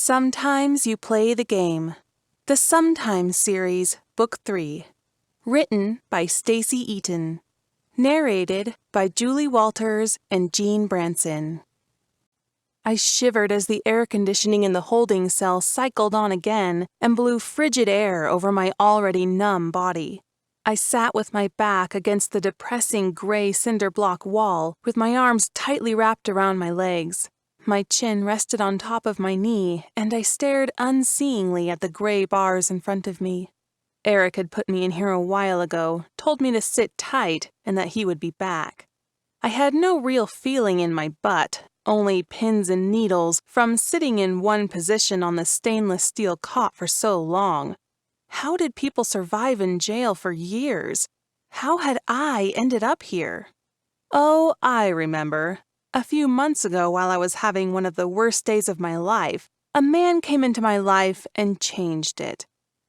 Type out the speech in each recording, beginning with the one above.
Sometimes You Play the Game. The Sometimes Series, Book 3. Written by Stacy Eaton. Narrated by Julie Walters and Jean Branson. I shivered as the air conditioning in the holding cell cycled on again and blew frigid air over my already numb body. I sat with my back against the depressing gray cinder block wall with my arms tightly wrapped around my legs. My chin rested on top of my knee, and I stared unseeingly at the gray bars in front of me. Eric had put me in here a while ago, told me to sit tight, and that he would be back. I had no real feeling in my butt, only pins and needles from sitting in one position on the stainless steel cot for so long. How did people survive in jail for years? How had I ended up here? Oh, I remember. A few months ago, while I was having one of the worst days of my life, a man came into my life and changed it.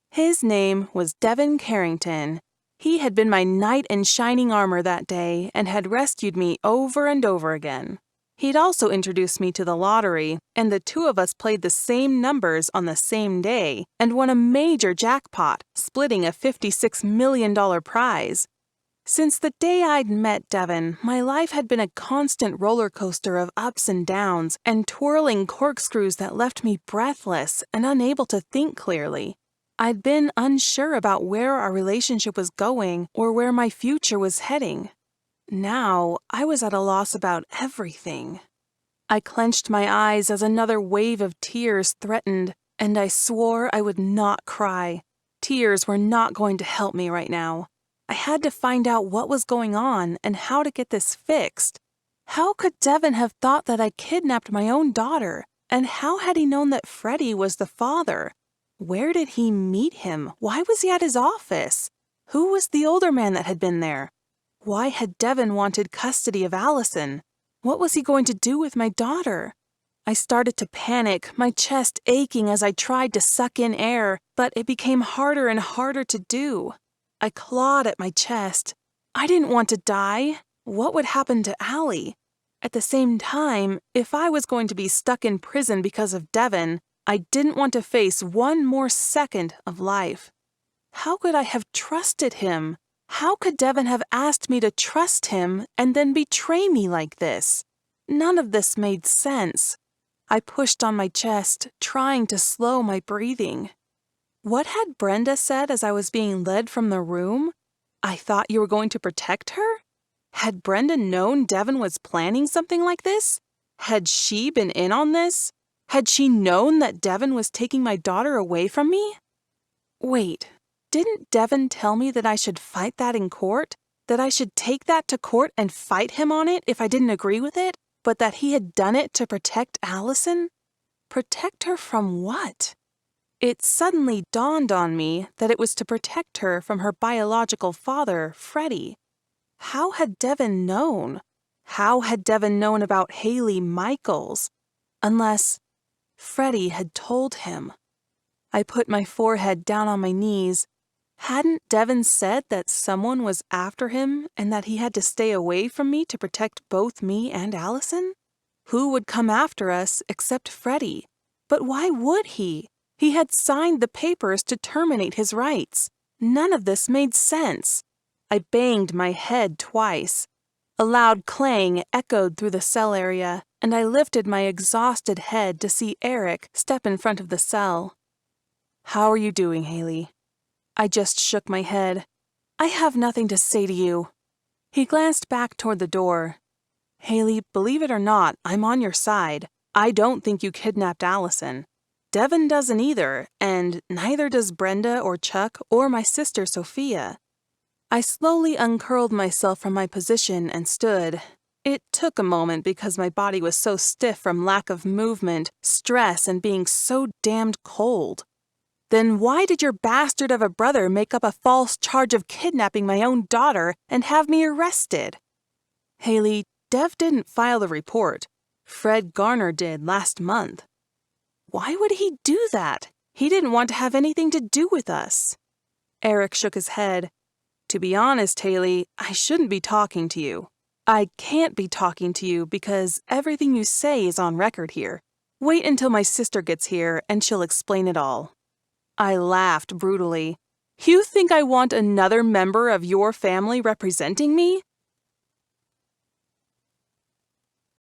His name was Devon Carrington. He had been my knight in shining armor that day and had rescued me over and over again. He'd also introduced me to the lottery, and the two of us played the same numbers on the same day and won a major jackpot, splitting a $56 million prize. Since the day I'd met Devon, my life had been a constant roller coaster of ups and downs and twirling corkscrews that left me breathless and unable to think clearly. I'd been unsure about where our relationship was going or where my future was heading. Now, I was at a loss about everything. I clenched my eyes as another wave of tears threatened, and I swore I would not cry. Tears were not going to help me right now. I had to find out what was going on and how to get this fixed. How could Devon have thought that I kidnapped my own daughter? And how had he known that Freddie was the father? Where did he meet him? Why was he at his office? Who was the older man that had been there? Why had Devon wanted custody of Allison? What was he going to do with my daughter? I started to panic, my chest aching as I tried to suck in air, but it became harder and harder to do. I clawed at my chest. I didn't want to die. What would happen to Allie? At the same time, if I was going to be stuck in prison because of Devon, I didn't want to face one more second of life. How could I have trusted him? How could Devon have asked me to trust him and then betray me like this? None of this made sense. I pushed on my chest, trying to slow my breathing. What had Brenda said as I was being led from the room? I thought you were going to protect her? Had Brenda known Devon was planning something like this? Had she been in on this? Had she known that Devon was taking my daughter away from me? Wait, didn't Devon tell me that I should fight that in court? That I should take that to court and fight him on it if I didn't agree with it? But that he had done it to protect Allison? Protect her from what? It suddenly dawned on me that it was to protect her from her biological father, Freddie. How had Devon known? How had Devon known about Haley Michaels? Unless Freddie had told him. I put my forehead down on my knees. Hadn't Devon said that someone was after him and that he had to stay away from me to protect both me and Allison? Who would come after us except Freddie? But why would he? He had signed the papers to terminate his rights. None of this made sense. I banged my head twice. A loud clang echoed through the cell area, and I lifted my exhausted head to see Eric step in front of the cell. "How are you doing, Haley?" I just shook my head. "I have nothing to say to you." He glanced back toward the door. "Haley, believe it or not, I'm on your side. I don't think you kidnapped Allison. Devon doesn't either, and neither does Brenda or Chuck or my sister Sophia." I slowly uncurled myself from my position and stood. It took a moment because my body was so stiff from lack of movement, stress, and being so damned cold. "Then why did your bastard of a brother make up a false charge of kidnapping my own daughter and have me arrested?" "Haley, Dev didn't file the report. Fred Garner did last month." "Why would he do that? He didn't want to have anything to do with us." Eric shook his head. "To be honest, Haley, I shouldn't be talking to you. I can't be talking to you because everything you say is on record here. Wait until my sister gets here and she'll explain it all." I laughed brutally. "You think I want another member of your family representing me?